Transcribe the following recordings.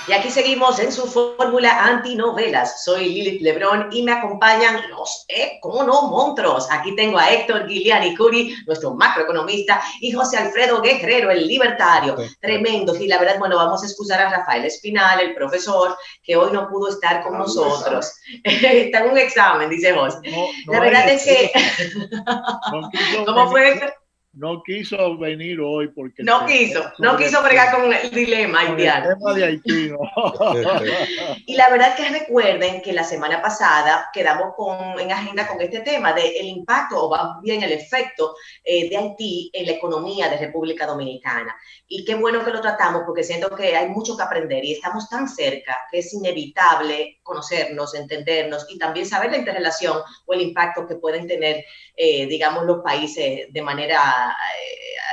Y aquí seguimos en su fórmula antinovelas. Soy Lilith Lebrón y me acompañan los economonstruos. Aquí tengo a Héctor Guiliani Curi, nuestro macroeconomista, y José Alfredo Guerrero, el libertario. Tremendos. Y la verdad, bueno, vamos a excusar a Rafael Espinal, el profesor, que hoy no pudo estar con nosotros. Está en un examen, dice José. La verdad es que... ¿Cómo fue, Héctor? No quiso venir hoy porque no quiso bregar con el dilema haitiano. El tema de Haití, ¿no? Y la verdad que recuerden que la semana pasada quedamos en agenda con este tema del impacto, o más bien el efecto de Haití en la economía de República Dominicana. Y qué bueno que lo tratamos porque siento que hay mucho que aprender y estamos tan cerca que es inevitable conocernos, entendernos y también saber la interrelación o el impacto que pueden tener, digamos, los países de manera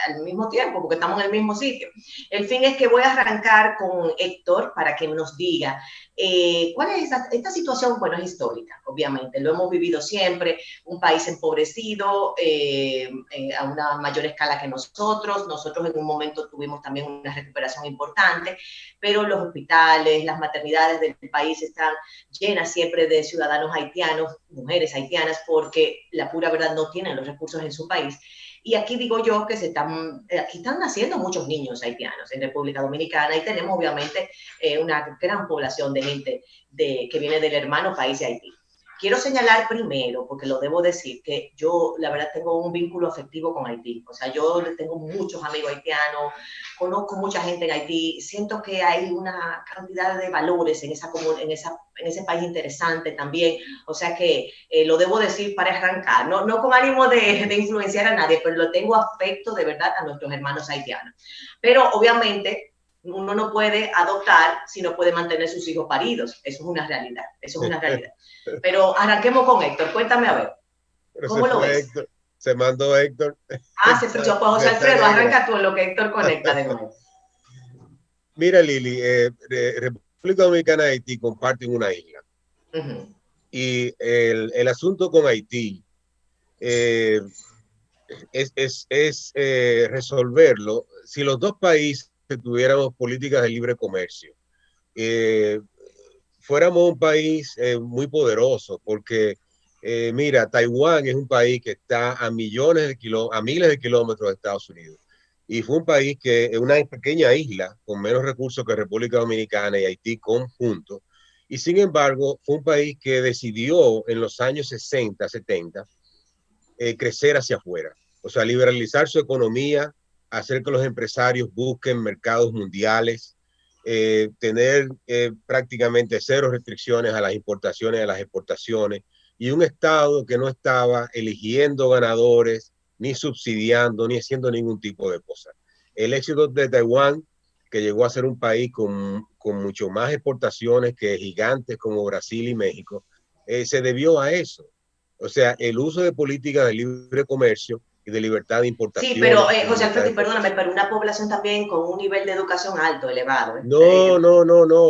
al mismo tiempo, porque estamos en el mismo sitio. El fin es que voy a arrancar con Héctor para que nos diga cuál es esta situación. Bueno, es histórica, obviamente, lo hemos vivido siempre, un país empobrecido a una mayor escala que nosotros en un momento tuvimos también una recuperación importante, pero los hospitales, las maternidades del país están llenas siempre de ciudadanos haitianos, mujeres haitianas, porque la pura verdad no tienen los recursos en su país. Y aquí digo yo que aquí están naciendo muchos niños haitianos en República Dominicana y tenemos obviamente una gran población de gente que viene del hermano país de Haití. Quiero señalar primero, porque lo debo decir, que yo la verdad tengo un vínculo afectivo con Haití. O sea, yo tengo muchos amigos haitianos, conozco mucha gente en Haití, siento que hay una cantidad de valores en ese país interesante también. O sea que lo debo decir para arrancar, no con ánimo de influenciar a nadie, pero lo tengo afecto de verdad a nuestros hermanos haitianos. Pero obviamente uno no puede adoptar si no puede mantener sus hijos paridos. Eso es una realidad, Pero arranquemos con Héctor, cuéntame a ver, ¿cómo lo ves? Héctor, se mandó Héctor. Se fue José Alfredo, arranca tú en lo que Héctor conecta de nuevo. Mira, Lili, República Dominicana y Haití comparten una isla. Y el asunto con Haití es resolverlo si los dos países tuviéramos políticas de libre comercio. Fuéramos un país muy poderoso, porque mira, Taiwán es un país que está a miles de kilómetros de Estados Unidos. Y fue un país que es una pequeña isla con menos recursos que República Dominicana y Haití conjuntos. Y sin embargo, fue un país que decidió en los años 60, 70, crecer hacia afuera. O sea, liberalizar su economía, hacer que los empresarios busquen mercados mundiales, tener prácticamente cero restricciones a las importaciones y a las exportaciones, y un Estado que no estaba eligiendo ganadores, ni subsidiando, ni haciendo ningún tipo de cosa. El éxito de Taiwán, que llegó a ser un país con mucho más exportaciones que gigantes como Brasil y México, se debió a eso. O sea, el uso de políticas de libre comercio y de libertad de importación. Sí, pero José Alfredo, perdóname, pero una población también con un nivel de educación alto, elevado. No,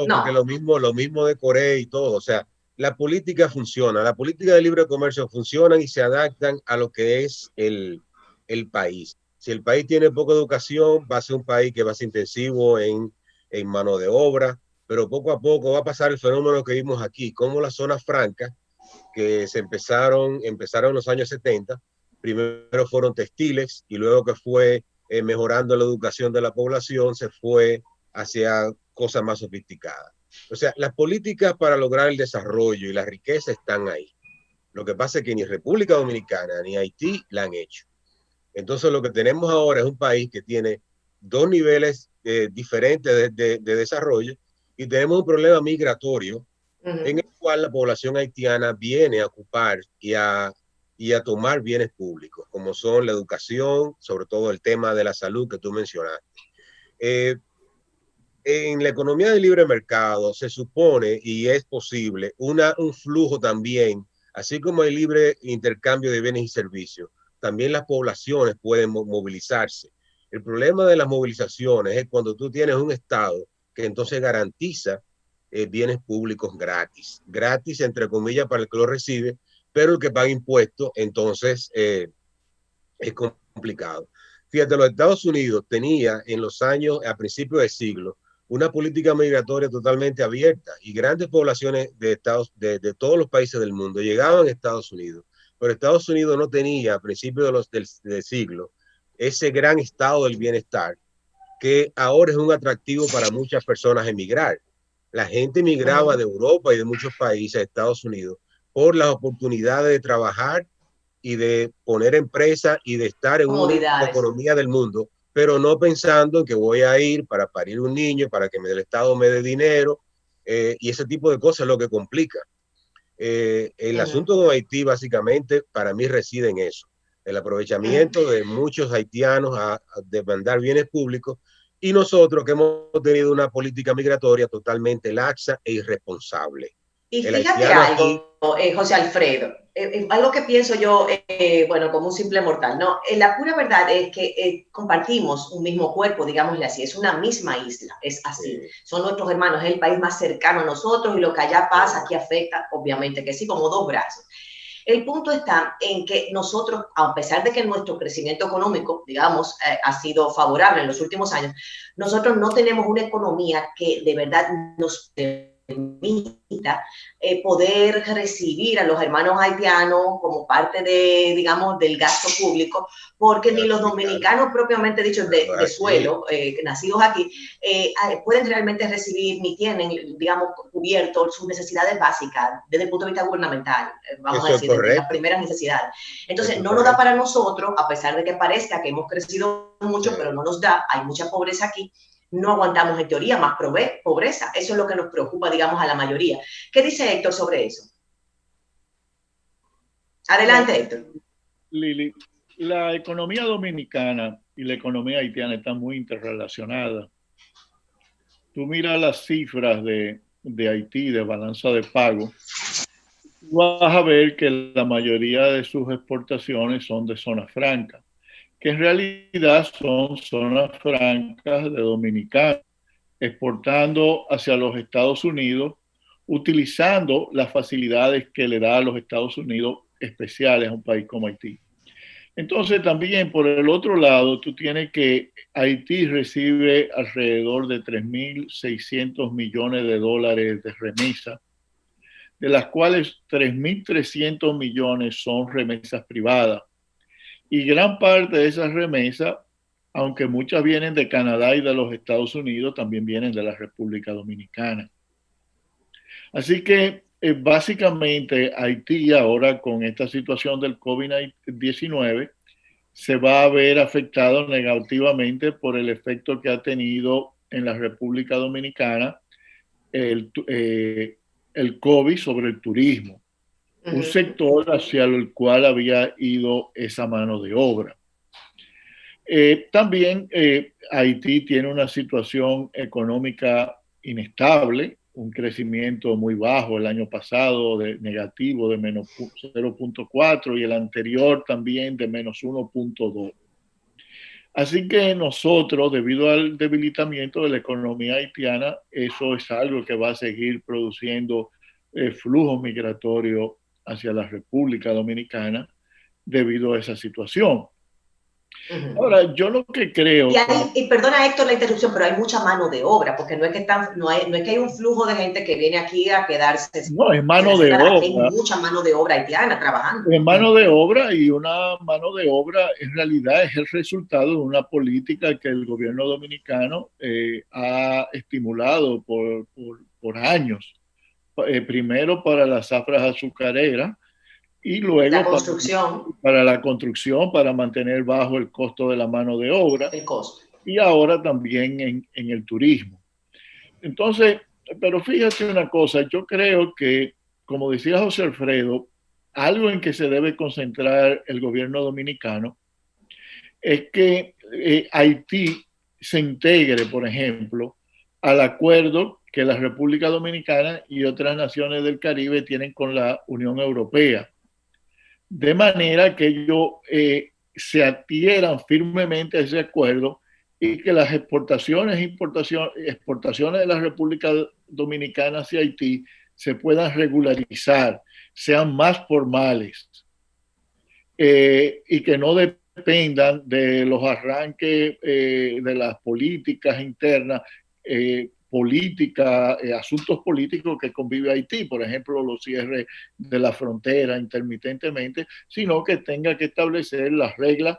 porque lo mismo de Corea y todo. O sea, la política funciona, la política de libre comercio funcionan y se adaptan a lo que es el país. Si el país tiene poca educación, va a ser un país que va a ser intensivo en mano de obra, pero poco a poco va a pasar el fenómeno que vimos aquí, como las zonas francas que empezaron en los años 70, primero fueron textiles y luego que fue mejorando la educación de la población, se fue hacia cosas más sofisticadas. O sea, las políticas para lograr el desarrollo y la riqueza están ahí. Lo que pasa es que ni República Dominicana ni Haití la han hecho. Entonces lo que tenemos ahora es un país que tiene dos niveles diferentes de desarrollo y tenemos un problema migratorio en el cual la población haitiana viene a ocupar y a tomar bienes públicos, como son la educación, sobre todo el tema de la salud que tú mencionaste. En la economía de libre mercado se supone y es posible un flujo también, así como hay libre intercambio de bienes y servicios, también las poblaciones pueden movilizarse. El problema de las movilizaciones es cuando tú tienes un Estado que entonces garantiza bienes públicos gratis entre comillas para el que lo recibe, pero el que paga impuestos entonces es complicado. Fíjate, los Estados Unidos tenía en los años, a principios del siglo, una política migratoria totalmente abierta y grandes poblaciones de todos los países del mundo llegaban a Estados Unidos, pero Estados Unidos no tenía a principios del siglo ese gran estado del bienestar que ahora es un atractivo para muchas personas emigrar. La gente migraba de Europa y de muchos países a Estados Unidos por las oportunidades de trabajar y de poner empresa y de estar en una economía del mundo, pero no pensando en que voy a ir para parir un niño, para que el Estado me dé dinero, y ese tipo de cosas es lo que complica. El asunto de Haití básicamente para mí reside en eso, el aprovechamiento de muchos haitianos a demandar bienes públicos, y nosotros que hemos tenido una política migratoria totalmente laxa e irresponsable. Y fíjate algo, José Alfredo, algo que pienso yo, bueno, como un simple mortal, ¿no? La pura verdad es que compartimos un mismo cuerpo, digámosle así, es una misma isla, es así. Son nuestros hermanos, es el país más cercano a nosotros y lo que allá pasa aquí afecta, obviamente que sí, como dos brazos. El punto está en que nosotros, a pesar de que nuestro crecimiento económico, digamos, ha sido favorable en los últimos años, nosotros no tenemos una economía que de verdad nos permita poder recibir a los hermanos haitianos como parte de, digamos, del gasto público, porque ni los dominicanos propiamente dichos de suelo, nacidos aquí, pueden realmente recibir ni tienen, digamos, cubierto sus necesidades básicas desde el punto de vista gubernamental, vamos a decir, desde las primeras necesidades. Entonces, no nos da para nosotros, a pesar de que parezca que hemos crecido mucho, pero no nos da, hay mucha pobreza aquí. No aguantamos en teoría más pobreza. Eso es lo que nos preocupa, digamos, a la mayoría. ¿Qué dice Héctor sobre eso? Adelante, Héctor. Lili, la economía dominicana y la economía haitiana están muy interrelacionadas. Tú miras las cifras de Haití, de balanza de pago, vas a ver que la mayoría de sus exportaciones son de zona franca, que en realidad son zonas francas de dominicanos, exportando hacia los Estados Unidos, utilizando las facilidades que le da a los Estados Unidos especiales a un país como Haití. Entonces también por el otro lado, tú tienes que Haití recibe alrededor de 3.600 millones de dólares de remesa, de las cuales 3.300 millones son remesas privadas. Y gran parte de esas remesas, aunque muchas vienen de Canadá y de los Estados Unidos, también vienen de la República Dominicana. Así que básicamente Haití ahora con esta situación del COVID-19 se va a ver afectado negativamente por el efecto que ha tenido en la República Dominicana el COVID sobre el turismo, un sector hacia el cual había ido esa mano de obra. También Haití tiene una situación económica inestable, un crecimiento muy bajo el año pasado, negativo de menos 0.4 y el anterior también de menos 1.2. Así que nosotros, debido al debilitamiento de la economía haitiana, eso es algo que va a seguir produciendo flujos migratorios hacia la República Dominicana debido a esa situación. Ahora, yo lo que creo... Y perdona, Héctor, la interrupción, pero hay mucha mano de obra, porque no es que hay un flujo de gente que viene aquí a quedarse. No, es mano de obra. Hay mucha mano de obra haitiana trabajando. Es mano de obra, y una mano de obra en realidad es el resultado de una política que el gobierno dominicano ha estimulado por años. Primero para las zafras azucareras, y luego para la construcción, para mantener bajo el costo de la mano de obra, y ahora también en el turismo. Entonces, pero fíjate una cosa, yo creo que, como decía José Alfredo, algo en que se debe concentrar el gobierno dominicano es que Haití se integre, por ejemplo, al acuerdo que la República Dominicana y otras naciones del Caribe tienen con la Unión Europea, de manera que ellos se adhieran firmemente a ese acuerdo y que las exportaciones de la República Dominicana hacia Haití se puedan regularizar, sean más formales, y que no dependan de los arranques de las políticas internas política, asuntos políticos que convive Haití, por ejemplo, los cierres de la frontera intermitentemente, sino que tenga que establecer las reglas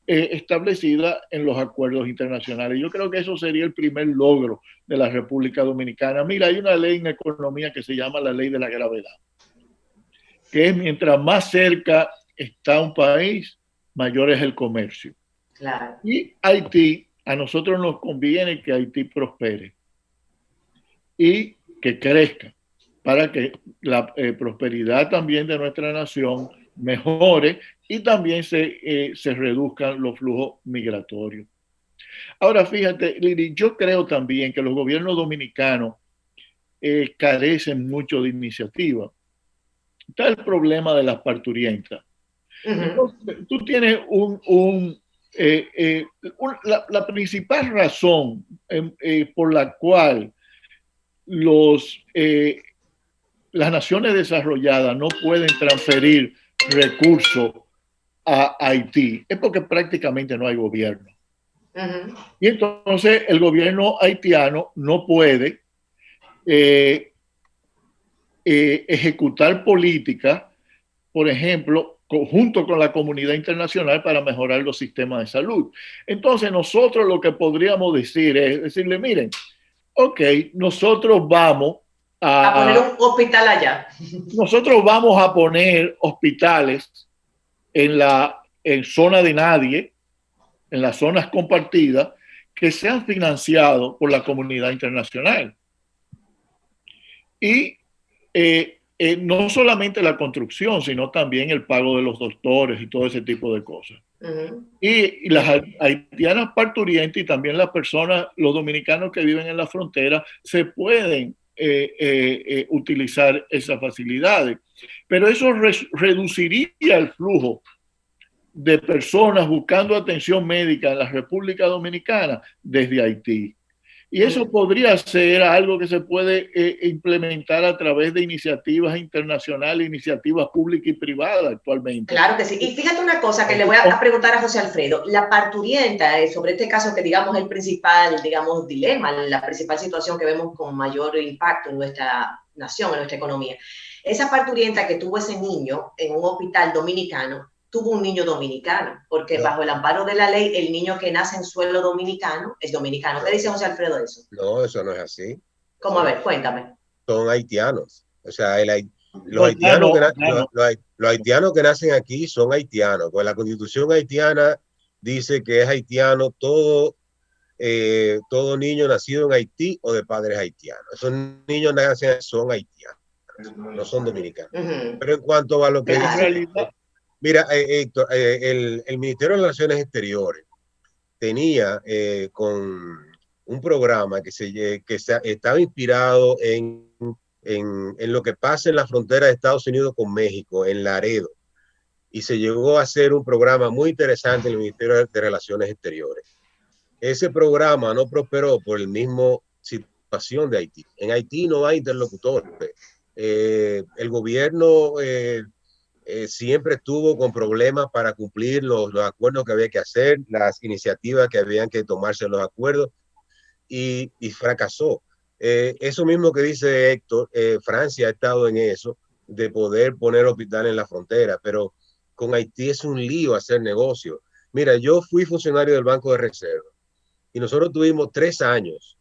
establecidas en los acuerdos internacionales. Yo creo que eso sería el primer logro de la República Dominicana. Mira, hay una ley en economía que se llama la ley de la gravedad, que es mientras más cerca está un país, mayor es el comercio. Claro. Y Haití, a nosotros nos conviene que Haití prospere y que crezca para que la prosperidad también de nuestra nación mejore y también se reduzcan los flujos migratorios. Ahora, fíjate, Lili, yo creo también que los gobiernos dominicanos carecen mucho de iniciativa. Está el problema de las parturientas. Entonces, tú tienes la principal razón por la cual las naciones desarrolladas no pueden transferir recursos a Haití es porque prácticamente no hay gobierno. Y entonces el gobierno haitiano no puede ejecutar políticas, por ejemplo, junto con la comunidad internacional para mejorar los sistemas de salud. Entonces nosotros lo que podríamos decir es decirle, miren, ok, nosotros vamos a poner un hospital allá. Nosotros vamos a poner hospitales en zona de nadie, en las zonas compartidas, que sean financiados por la comunidad internacional. Y no solamente la construcción, sino también el pago de los doctores y todo ese tipo de cosas. Y las haitianas parturientes y también las personas, los dominicanos que viven en la frontera, se pueden utilizar esas facilidades. Pero eso reduciría el flujo de personas buscando atención médica en la República Dominicana desde Haití. Y eso podría ser algo que se puede implementar a través de iniciativas internacionales, iniciativas públicas y privadas actualmente. Claro que sí. Y fíjate una cosa que le voy a preguntar a José Alfredo. La parturienta, sobre este caso que digamos el principal, digamos, dilema, la principal situación que vemos con mayor impacto en nuestra nación, en nuestra economía. Esa parturienta que tuvo ese niño en un hospital dominicano, tuvo un niño dominicano, porque bajo el amparo de la ley, el niño que nace en suelo dominicano es dominicano. ¿Qué dice José Alfredo de eso? No, eso no es así. ¿Cómo? A ver, cuéntame. Son haitianos. O sea, los haitianos que nacen aquí son haitianos. Pues la Constitución haitiana dice que es haitiano todo niño nacido en Haití o de padres haitianos. Esos niños nacen son haitianos, no son dominicanos. Pero en cuanto a lo que dice... Mira, Héctor, el Ministerio de Relaciones Exteriores tenía con un programa que estaba inspirado en lo que pasa en la frontera de Estados Unidos con México, en Laredo. Y se llegó a hacer un programa muy interesante en el Ministerio de Relaciones Exteriores. Ese programa no prosperó por la misma situación de Haití. En Haití no hay interlocutores. El gobierno... siempre estuvo con problemas para cumplir los acuerdos que había que hacer, las iniciativas que habían que tomarse los acuerdos y fracasó. Eso mismo que dice Héctor, Francia ha estado en eso, de poder poner hospitales en la frontera, pero con Haití es un lío hacer negocio. Mira, yo fui funcionario del Banco de Reserva y nosotros tuvimos 3 años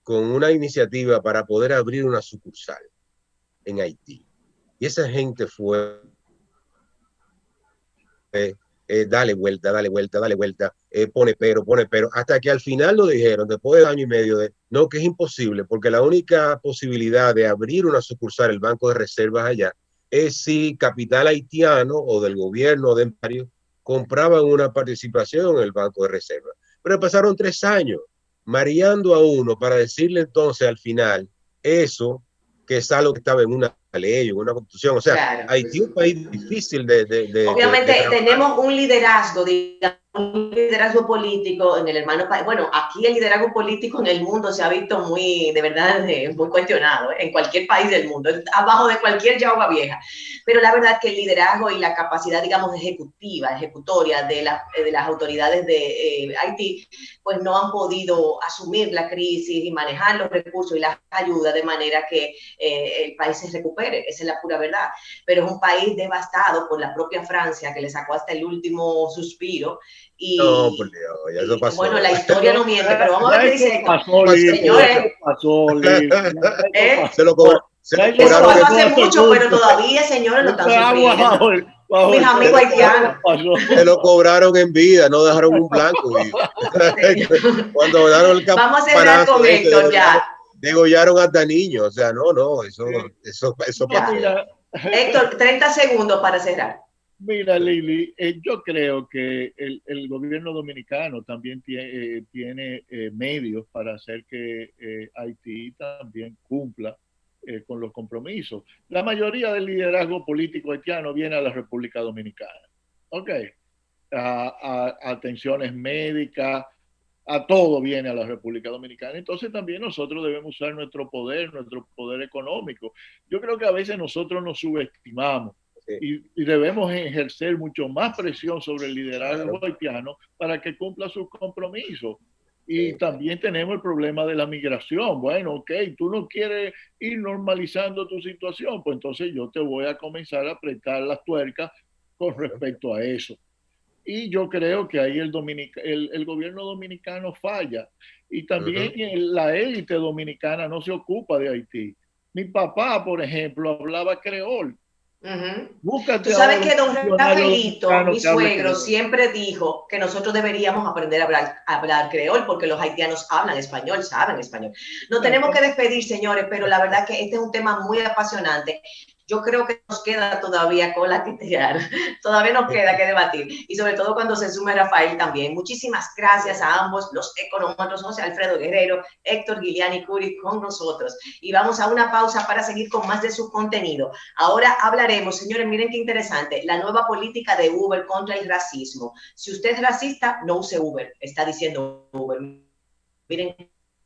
con una iniciativa para poder abrir una sucursal en Haití. Y esa gente fue... dale vuelta, pone pero, hasta que al final lo dijeron, después de 1 año y medio, no, que es imposible, porque la única posibilidad de abrir una sucursal, el Banco de Reservas allá, es si capital haitiano o del gobierno de Mario compraban una participación en el Banco de Reservas. Pero pasaron 3 años mareando a uno para decirle entonces al final eso, que es algo que estaba en una ley, en una constitución. O sea, claro, Haití es un país difícil obviamente tenemos un liderazgo, digamos, un liderazgo político en el hermano país. Bueno, aquí el liderazgo político en el mundo se ha visto muy, de verdad, muy cuestionado, en cualquier país del mundo, abajo de cualquier yagua vieja. Pero la verdad que el liderazgo y la capacidad, digamos, ejecutoria de las autoridades de Haití, pues no han podido asumir la crisis y manejar los recursos y las ayudas de manera que el país se recupere. Esa es la pura verdad. Pero es un país devastado por la propia Francia, que le sacó hasta el último suspiro. Y, no, por Dios, ya eso pasó. Bueno, la historia no miente, pero vamos a ver qué dice esto. Eso pasó hace mucho, pero todavía, señores, lo están sufriendo. Mis amigos haitianos. Se lo cobraron en vida, no dejaron un blanco. Cuando daron el vamos a cerrar con Héctor ya. Degollaron hasta niños, o sea, no, eso pasó. Héctor, 30 segundos para cerrar. Mira, Lili, yo creo que el gobierno dominicano también tiene medios para hacer que Haití también cumpla con los compromisos. La mayoría del liderazgo político haitiano viene a la República Dominicana. ¿Ok? A atenciones médicas, a todo viene a la República Dominicana. Entonces también nosotros debemos usar nuestro poder económico. Yo creo que a veces nosotros nos subestimamos. Y debemos ejercer mucho más presión sobre el liderazgo haitiano para que cumpla sus compromisos. Y también tenemos el problema de la migración. Bueno, ok, tú no quieres ir normalizando tu situación, pues entonces yo te voy a comenzar a apretar las tuercas con respecto a eso. Y yo creo que ahí el gobierno dominicano falla. Y también la élite dominicana no se ocupa de Haití. Mi papá, por ejemplo, hablaba creol. Tú sabes que don Rafaelito, mi suegro, siempre dijo que nosotros deberíamos aprender a hablar creol porque los haitianos hablan español, saben español. Nos tenemos que despedir, señores, pero la verdad que este es un tema muy apasionante. Yo creo que nos queda todavía cola que tirar, todavía nos queda que debatir, y sobre todo cuando se sume Rafael también. Muchísimas gracias a ambos, los económetros, José Alfredo Guerrero, Héctor Guiliani Curi con nosotros. Y vamos a una pausa para seguir con más de su contenido. Ahora hablaremos, señores, miren qué interesante, la nueva política de Uber contra el racismo. Si usted es racista, no use Uber, está diciendo Uber. Miren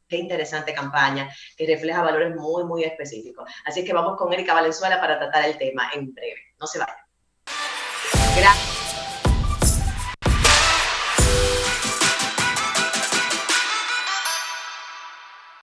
qué interesante campaña que refleja valores muy, muy específicos. Así que vamos con Erika Valenzuela para tratar el tema en breve. No se vayan. Gracias.